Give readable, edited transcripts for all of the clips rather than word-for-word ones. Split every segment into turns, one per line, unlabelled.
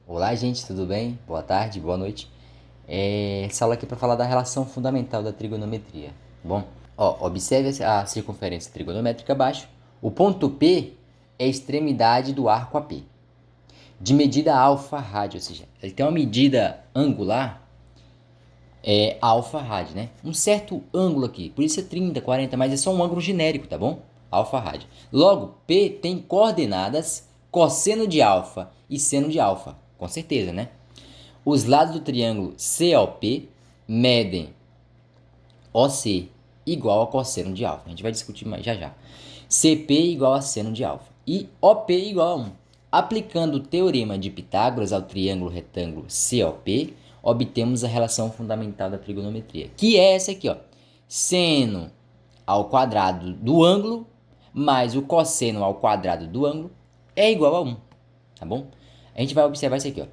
Olá, gente, tudo bem? Boa tarde, boa noite. Essa aula aqui é para falar da relação fundamental da trigonometria, tá bom? Ó, observe a circunferência trigonométrica abaixo. O ponto P é a extremidade do arco AP, de medida alfa rádio, ou seja, ele tem uma medida angular alfa rádio, né? Um certo ângulo aqui, por isso é 30, 40, mas é só um ângulo genérico, tá bom? Alfa rádio. Logo, P tem coordenadas cosseno de alfa e seno de alfa, com certeza, né? Os lados do triângulo COP medem OC igual a cosseno de alfa. A gente vai discutir mais já já. CP igual a seno de alfa. E OP igual a 1. Aplicando o teorema de Pitágoras ao triângulo retângulo COP, obtemos a relação fundamental da trigonometria, que é essa aqui, ó. Seno ao quadrado do ângulo mais o cosseno ao quadrado do ângulo é igual a 1, tá bom? A gente vai observar isso aqui, ó.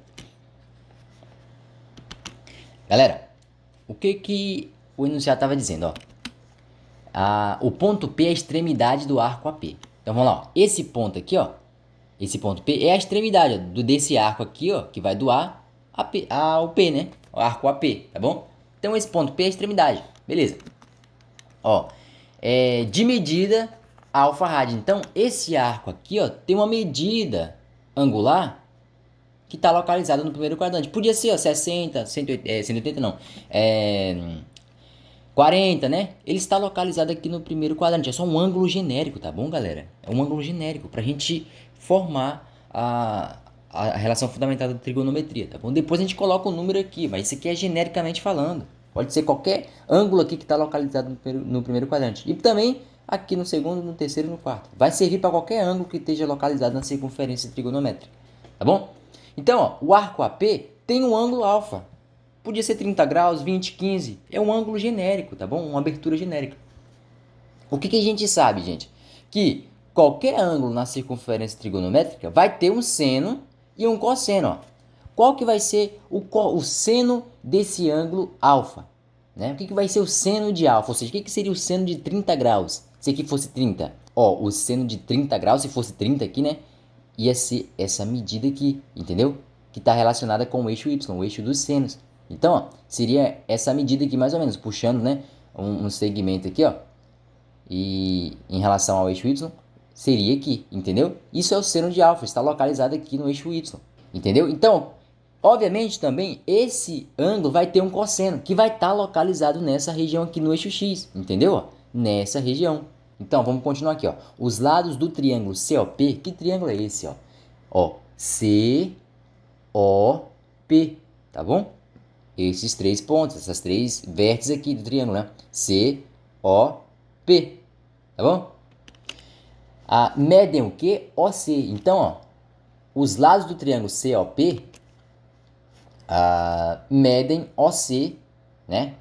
Galera, o que o enunciado estava dizendo, ó? O ponto P é a extremidade do arco AP. Então vamos lá, ó. Esse ponto aqui, ó. Esse ponto P é a extremidade ó, desse arco aqui, ó, que vai do A ao P, né? O arco AP, tá bom? Então esse ponto P é a extremidade, beleza? Ó, de medida alfa rádio. Então esse arco aqui, ó, tem uma medida angular que está localizada no primeiro quadrante. Podia ser, ó, 60, 180, 180 não. 40, né? Ele está localizado aqui no primeiro quadrante. É só um ângulo genérico, tá bom, galera? É um ângulo genérico para a gente formar a relação fundamental da trigonometria, tá bom? Depois a gente coloca o número aqui, mas isso aqui é genericamente falando. Pode ser qualquer ângulo aqui que está localizado no primeiro quadrante. E também aqui no segundo, no terceiro e no quarto. Vai servir para qualquer ângulo que esteja localizado na circunferência trigonométrica, tá bom? Então, ó, o arco AP tem um ângulo alfa. Podia ser 30 graus, 20, 15. É um ângulo genérico, tá bom? Uma abertura genérica. O que a gente sabe, gente? Que qualquer ângulo na circunferência trigonométrica vai ter um seno e um cosseno. Ó. Qual que vai ser o seno desse ângulo alfa? Né? O que vai ser o seno de alfa? Ou seja, o que seria o seno de 30 graus? Se aqui fosse 30. Ó, o seno de 30 graus, se fosse 30 aqui, né? Ia ser essa medida aqui, entendeu? Que está relacionada com o eixo Y, o eixo dos senos. Então, ó, seria essa medida aqui mais ou menos, puxando, né, um segmento aqui, ó, e em relação ao eixo Y, seria aqui, entendeu? Isso é o seno de alfa, está localizado aqui no eixo Y, entendeu? Então, obviamente também, esse ângulo vai ter um cosseno, que vai estar localizado nessa região aqui no eixo X, entendeu? Ó, nessa região. Então, vamos continuar aqui, ó. Os lados do triângulo COP, que triângulo é esse, ó? Ó, COP, tá bom? Esses três pontos, essas três vértices aqui do triângulo, né? C, O, P, tá bom? Medem o que? OC. Então, ó, os lados do triângulo COP medem OC, né?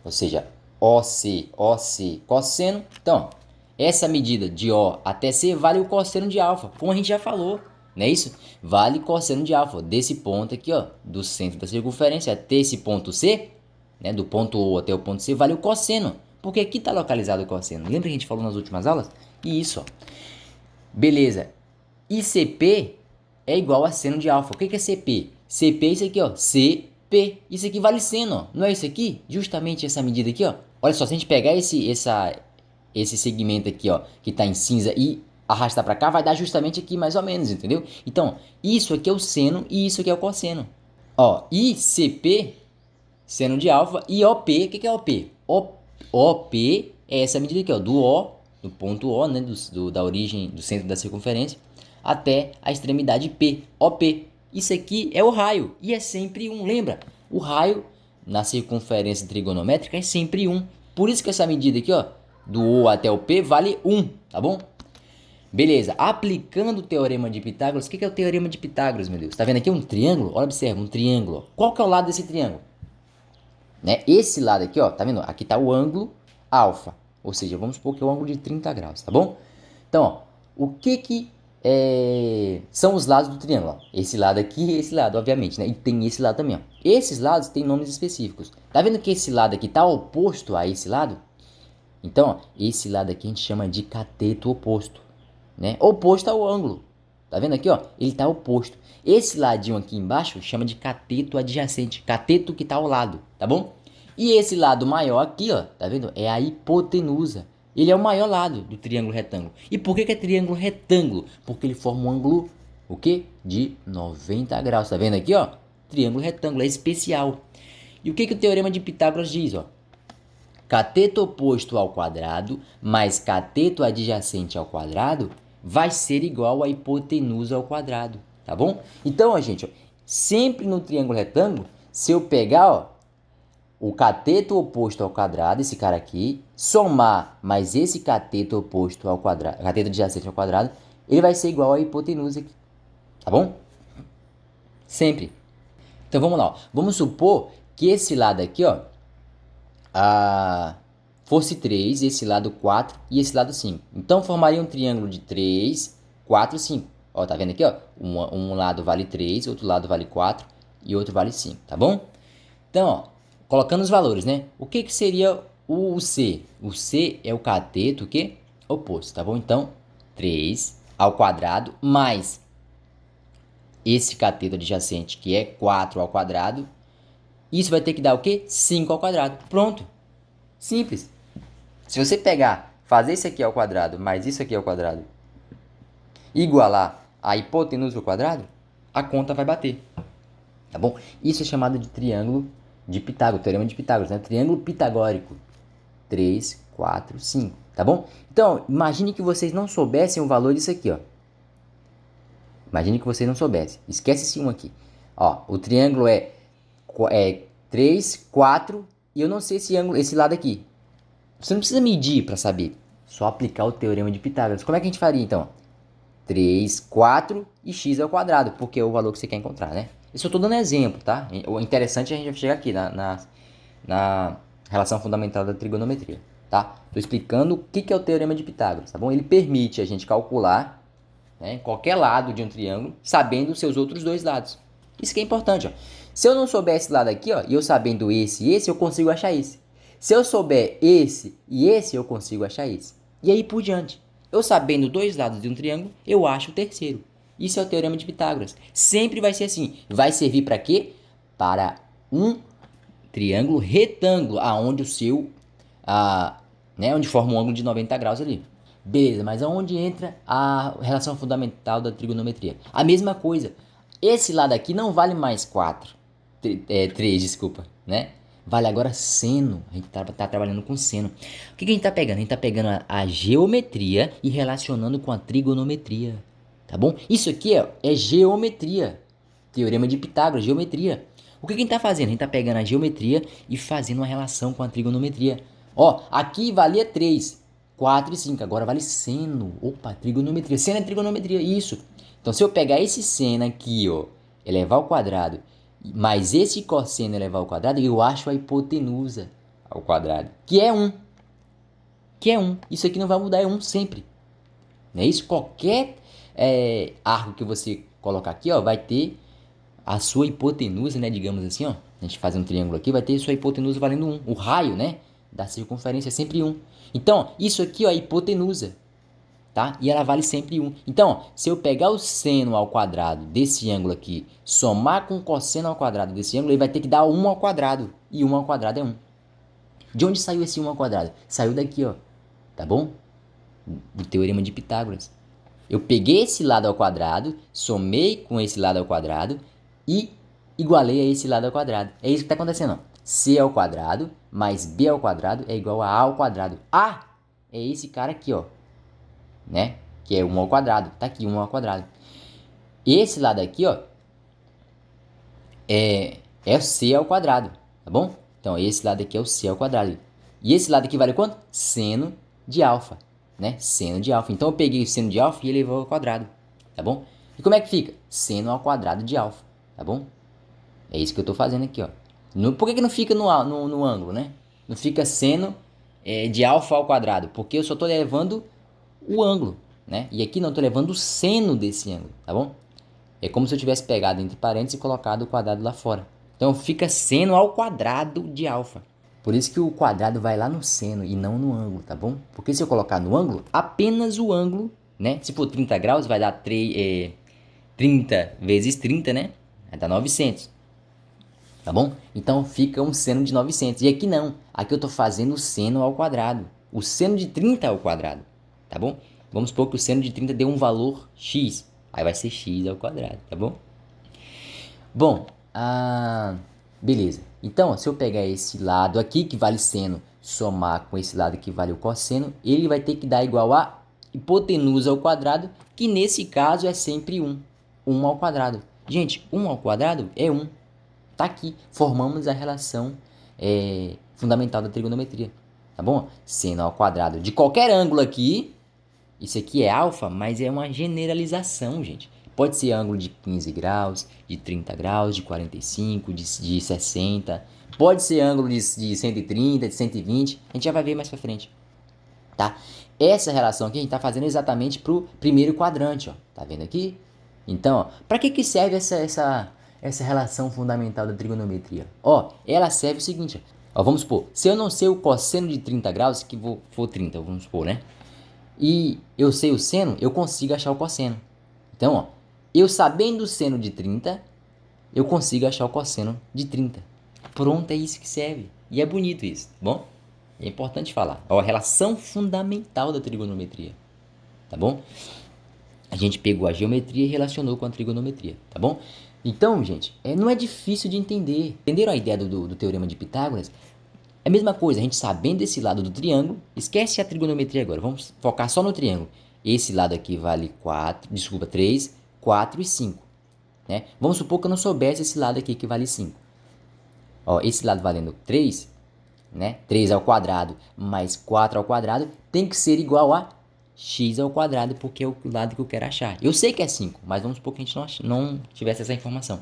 Ou seja, OC, OC, cosseno. Então, essa medida de O até C vale o cosseno de alfa, como a gente já falou, não é isso? Vale cosseno de alfa, desse ponto aqui, ó, do centro da circunferência até esse ponto C, né, do ponto O até o ponto C, vale o cosseno, porque aqui está localizado o cosseno. Lembra que a gente falou nas últimas aulas? E isso, ó. Beleza. E CP é igual a seno de alfa. O que é CP? CP é isso aqui, ó. CP. Isso aqui vale seno, ó. Não é isso aqui? Justamente essa medida aqui, ó. Olha só, se a gente pegar esse segmento aqui, ó, que está em cinza e arrastar para cá, vai dar justamente aqui mais ou menos, entendeu? Então, isso aqui é o seno e isso aqui é o cosseno. Ó, ICP, seno de alfa, e OP, o que é OP? OP é essa medida aqui, ó, do ponto O, né, da origem, do centro da circunferência, até a extremidade P, OP. Isso aqui é o raio, e é sempre 1, lembra? O raio na circunferência trigonométrica é sempre 1. Por isso que essa medida aqui, ó, do O até o P vale 1, tá bom? Beleza, aplicando o teorema de Pitágoras, o que é o teorema de Pitágoras, meu Deus? Tá vendo aqui um triângulo? Olha, observa, um triângulo. Qual que é o lado desse triângulo? Né? Esse lado aqui, ó, tá vendo? Aqui tá o ângulo alfa, ou seja, vamos supor que é o ângulo de 30 graus, tá bom? Então, ó, o que são os lados do triângulo? Ó? Esse lado aqui e esse lado, obviamente, né? E tem esse lado também, ó. Esses lados têm nomes específicos. Tá vendo que esse lado aqui tá oposto a esse lado? Então, ó, esse lado aqui a gente chama de cateto oposto, né? Oposto ao ângulo. Tá vendo aqui, ó? Ele tá oposto. Esse ladinho aqui embaixo chama de cateto adjacente. Cateto que tá ao lado, tá bom? E esse lado maior aqui, ó, tá vendo? É a hipotenusa. Ele é o maior lado do triângulo retângulo. E por que que é triângulo retângulo? Porque ele forma um ângulo, o quê? De 90 graus. Tá vendo aqui, ó? Triângulo retângulo, é especial. E o que que o teorema de Pitágoras diz, ó? Cateto oposto ao quadrado mais cateto adjacente ao quadrado vai ser igual a hipotenusa ao quadrado, tá bom? Então, ó, gente, ó, sempre no triângulo retângulo, se eu pegar, ó, o cateto oposto ao quadrado, esse cara aqui, somar mais esse cateto oposto ao quadrado, cateto adjacente ao quadrado, ele vai ser igual à hipotenusa aqui, tá bom? Sempre. Então, vamos lá, ó. Vamos supor que esse lado aqui, ó, fosse 3, esse lado 4 e esse lado 5. Então, formaria um triângulo de 3, 4 e 5. Ó, tá vendo aqui, ó? Um lado vale 3, outro lado vale 4 e outro vale 5, tá bom? Então, ó, colocando os valores, né? O que que seria o C? O C é o cateto que oposto, tá bom? Então, 3 ao quadrado mais esse cateto adjacente, que é 4 ao quadrado. Isso vai ter que dar o quê? 5 ao quadrado. Pronto. Simples. Se você pegar, fazer isso aqui ao quadrado mais isso aqui ao quadrado, igualar a hipotenusa ao quadrado, a conta vai bater. Tá bom? Isso é chamado de triângulo de Pitágoras, teorema de Pitágoras, né? Triângulo pitagórico. 3, 4, 5. Tá bom? Então, imagine que vocês não soubessem o valor disso aqui, ó. Imagine que vocês não soubessem. Esquece esse 1 aqui. Ó, o triângulo é 3, 4 e eu não sei esse lado aqui. Você não precisa medir para saber. Só aplicar o teorema de Pitágoras. Como é que a gente faria então? 3, 4 e x ao quadrado, porque é o valor que você quer encontrar, né? Eu só estou dando exemplo, tá? O interessante é a gente vai chegar aqui na relação fundamental da trigonometria, tá? Estou explicando o que é o teorema de Pitágoras, tá bom? Ele permite a gente calcular, né, qualquer lado de um triângulo, sabendo os seus outros dois lados. Isso que é importante, ó. Se eu não souber esse lado aqui, ó, e eu sabendo esse e esse, eu consigo achar esse. Se eu souber esse e esse, eu consigo achar esse. E aí por diante. Eu sabendo dois lados de um triângulo, eu acho o terceiro. Isso é o teorema de Pitágoras. Sempre vai ser assim. Vai servir para quê? Para um triângulo retângulo, aonde o seu, né, onde forma um ângulo de 90 graus ali. Beleza, mas aonde entra a relação fundamental da trigonometria? A mesma coisa. Esse lado aqui não vale mais 3, desculpa, né? Vale agora seno. A gente tá trabalhando com seno. O que a gente tá pegando? A gente tá pegando a geometria e relacionando com a trigonometria. Tá bom? Isso aqui é geometria. Teorema de Pitágoras, geometria. O que a gente tá fazendo? A gente tá pegando a geometria e fazendo uma relação com a trigonometria. Ó, aqui valia 3, 4 e 5. Agora vale seno. Opa, trigonometria. Seno é trigonometria, isso. Então, se eu pegar esse seno aqui, ó, elevar ao quadrado, mais esse cosseno elevar ao quadrado, eu acho a hipotenusa ao quadrado, que é 1. Que é 1. Isso aqui não vai mudar, é 1 sempre. Não é isso? Qualquer arco que você colocar aqui, ó, vai ter a sua hipotenusa, né, digamos assim, ó. A gente faz um triângulo aqui, vai ter sua hipotenusa valendo 1. O raio, né, da circunferência é sempre 1. Então, isso aqui, ó, é a hipotenusa. Tá? E ela vale sempre 1. Então, ó, se eu pegar o seno ao quadrado desse ângulo aqui, somar com o cosseno ao quadrado desse ângulo, ele vai ter que dar 1 ao quadrado. E 1 ao quadrado é 1. De onde saiu esse 1 ao quadrado? Saiu daqui, ó. Tá bom? Do teorema de Pitágoras. Eu peguei esse lado ao quadrado, somei com esse lado ao quadrado e igualei a esse lado ao quadrado. É isso que está acontecendo, ó. C ao quadrado mais B ao quadrado é igual a A ao quadrado. A é esse cara aqui, ó, né? Que é 1 ao quadrado. Tá aqui, 1 ao quadrado. Esse lado aqui, ó, é C ao quadrado, tá bom? Então, esse lado aqui é o C ao quadrado. E esse lado aqui vale quanto? Seno de alfa, né? Seno de alfa. Então, eu peguei o seno de alfa e elevei ao quadrado, tá bom? E como é que fica? Seno ao quadrado de alfa, tá bom? É isso que eu tô fazendo aqui, ó. Por que não fica no ângulo, né? Não fica seno de alfa ao quadrado? Porque eu só tô levando o ângulo, né? E aqui não, estou levando o seno desse ângulo, tá bom? É como se eu tivesse pegado entre parênteses e colocado o quadrado lá fora. Então fica seno ao quadrado de alfa. Por isso que o quadrado vai lá no seno e não no ângulo, tá bom? Porque se eu colocar no ângulo, apenas o ângulo né? Se for 30 graus, vai dar 30 vezes 30, né? Vai dar 900, tá bom? Então fica um seno de 900. E aqui não, aqui eu estou fazendo o seno ao quadrado. O seno de 30 ao quadrado, tá bom? Vamos supor que o seno de 30 dê um valor x. Aí vai ser x ao quadrado, tá bom? Bom, beleza. Então, se eu pegar esse lado aqui, que vale seno, somar com esse lado que vale o cosseno, ele vai ter que dar igual a hipotenusa ao quadrado, que nesse caso é sempre 1. 1 ao quadrado. Gente, 1 ao quadrado é 1. Tá aqui. Formamos a relação fundamental da trigonometria. Tá bom? Seno ao quadrado de qualquer ângulo aqui. Isso aqui é alfa, mas é uma generalização, gente. Pode ser ângulo de 15 graus, de 30 graus, de 45, de 60. Pode ser ângulo de 130, de 120. A gente já vai ver mais pra frente. Tá? Essa relação aqui a gente está fazendo exatamente para o primeiro quadrante, ó. Tá vendo aqui? Então, para que serve essa relação fundamental da trigonometria? Ó, ela serve o seguinte, ó, vamos supor, se eu não sei o cosseno de 30 graus, que for 30, vamos supor, né? E eu sei o seno, eu consigo achar o cosseno. Então, ó, eu sabendo o seno de 30, eu consigo achar o cosseno de 30. Pronto, é isso que serve. E é bonito isso, tá bom? É importante falar. Ó, a relação fundamental da trigonometria, tá bom? A gente pegou a geometria e relacionou com a trigonometria, tá bom? Então, gente, não é difícil de entender. Entenderam a ideia do teorema de Pitágoras? É a mesma coisa, a gente sabendo esse lado do triângulo, esquece a trigonometria agora, vamos focar só no triângulo. Esse lado aqui vale 3, 4 e 5, né? Vamos supor que eu não soubesse esse lado aqui que vale 5. Ó, esse lado valendo 3, né? 3 ao quadrado mais 4 ao quadrado tem que ser igual a x ao quadrado, porque é o lado que eu quero achar. Eu sei que é 5, mas vamos supor que a gente não tivesse essa informação.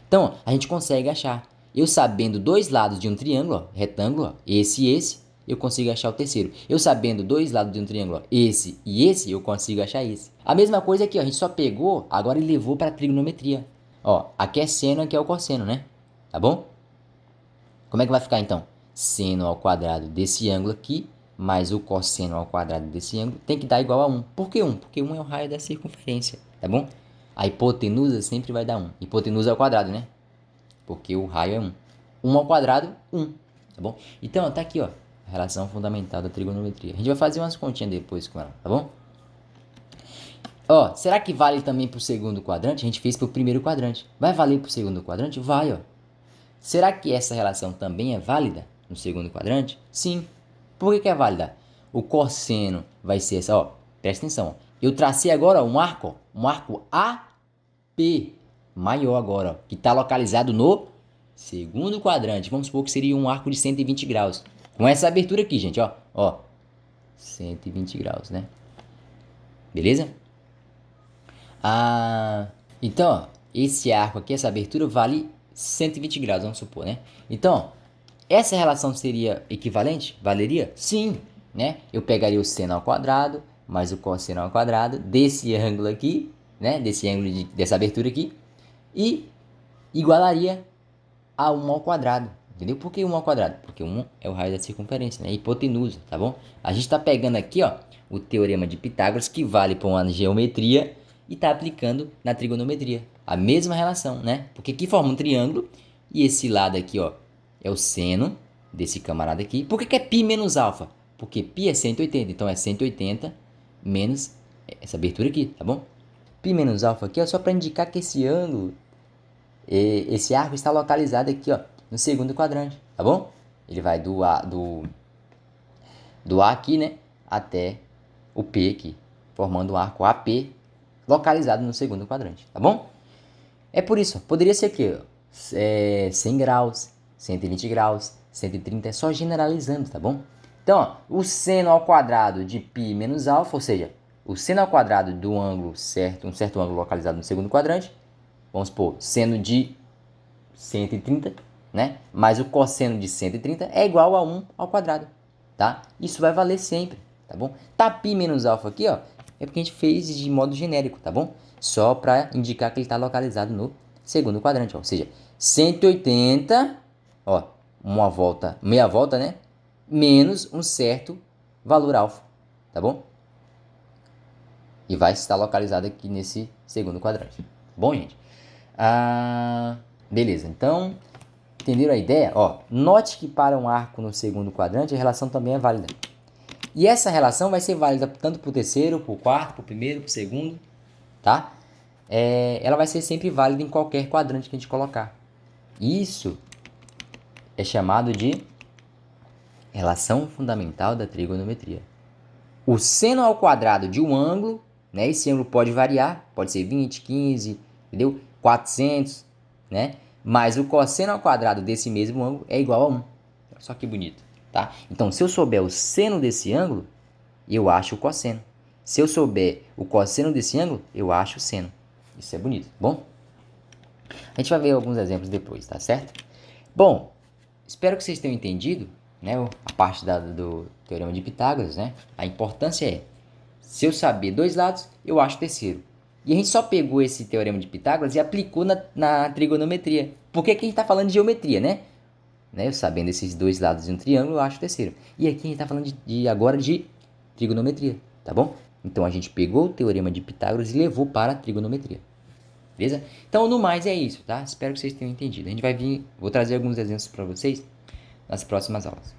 Então, a gente consegue achar. Eu sabendo dois lados de um triângulo, ó, retângulo, ó, esse e esse, eu consigo achar o terceiro. Eu sabendo dois lados de um triângulo, ó, esse e esse, eu consigo achar esse. A mesma coisa aqui, ó, a gente só pegou, agora e levou para a trigonometria. Ó, aqui é seno, aqui é o cosseno, né? Tá bom? Como é que vai ficar então? Seno ao quadrado desse ângulo aqui, mais o cosseno ao quadrado desse ângulo, tem que dar igual a 1. Por que 1? Porque 1 é o raio da circunferência, tá bom? A hipotenusa sempre vai dar 1. Hipotenusa ao quadrado, né? Porque o raio é 1. 1 ao quadrado, 1, tá bom? Então, tá aqui, ó, a relação fundamental da trigonometria. A gente vai fazer umas continhas depois com ela, tá bom? Ó, será que vale também pro segundo quadrante? A gente fez pro primeiro quadrante. Vai valer pro segundo quadrante? Vai, ó. Será que essa relação também é válida no segundo quadrante? Sim. Por que é válida? O cosseno vai ser essa, ó. Presta atenção. Ó. Eu tracei agora um arco AP maior agora, ó, que está localizado no segundo quadrante. Vamos supor que seria um arco de 120 graus. Com essa abertura aqui, gente, ó. 120 graus, né? Beleza? Então, ó, esse arco aqui, essa abertura vale 120 graus, vamos supor, né? Então, essa relação seria equivalente? Valeria? Sim, né? Eu pegaria o seno ao quadrado mais o cosseno ao quadrado desse ângulo aqui, né? Desse ângulo dessa abertura aqui e igualaria a 1 ao quadrado, entendeu? Por que 1 ao quadrado? Porque 1 é o raio da circunferência, né? Hipotenusa, tá bom? A gente está pegando aqui, ó, o teorema de Pitágoras, que vale para uma geometria e está aplicando na trigonometria. A mesma relação, né? Porque aqui forma um triângulo e esse lado aqui, ó, é o seno desse camarada aqui. Por que é π menos alfa? Porque π é 180, então é 180 menos essa abertura aqui, tá bom? Π menos alfa aqui é só para indicar que esse ângulo, esse arco está localizado aqui, ó, no segundo quadrante, tá bom? Ele vai do A aqui, né, até o P aqui, formando um arco AP localizado no segundo quadrante, tá bom? É por isso, poderia ser aqui, ó, 100 graus, 120 graus, 130, é só generalizando, tá bom? Então, ó, o seno ao quadrado de π menos alfa, ou seja, o seno ao quadrado do ângulo certo, um certo ângulo localizado no segundo quadrante, vamos supor, seno de 130, né? Mais o cosseno de 130 é igual a 1 ao quadrado, tá? Isso vai valer sempre, tá bom? Tá π menos alfa aqui, ó, é porque a gente fez de modo genérico, tá bom? Só para indicar que ele está localizado no segundo quadrante, ó. Ou seja, 180, ó, uma volta, meia volta, né? Menos um certo valor alfa, tá bom? E vai estar localizado aqui nesse segundo quadrante. Bom, gente? Beleza, então, entenderam a ideia? Ó, note que para um arco no segundo quadrante, a relação também é válida. E essa relação vai ser válida tanto para o terceiro, para o quarto, para o primeiro, para o segundo, tá? Ela vai ser sempre válida em qualquer quadrante que a gente colocar. Isso é chamado de relação fundamental da trigonometria. O seno ao quadrado de um ângulo, né? Esse ângulo pode variar, pode ser 20, 15, entendeu? 400, né? Mas o cosseno ao quadrado desse mesmo ângulo é igual a 1. Olha só que bonito, tá? Então, se eu souber o seno desse ângulo, eu acho o cosseno. Se eu souber o cosseno desse ângulo, eu acho o seno. Isso é bonito, bom? A gente vai ver alguns exemplos depois, tá certo? Bom, espero que vocês tenham entendido, né, a parte do Teorema de Pitágoras, né? A importância é, se eu saber dois lados, eu acho o terceiro. E a gente só pegou esse Teorema de Pitágoras e aplicou na trigonometria. Porque aqui a gente está falando de geometria, né? Eu sabendo esses dois lados de um triângulo, eu acho o terceiro. E aqui a gente está falando agora de trigonometria, tá bom? Então a gente pegou o Teorema de Pitágoras e levou para a trigonometria. Beleza? Então, no mais é isso, tá? Espero que vocês tenham entendido. A gente vai vir, vou trazer alguns exemplos para vocês nas próximas aulas.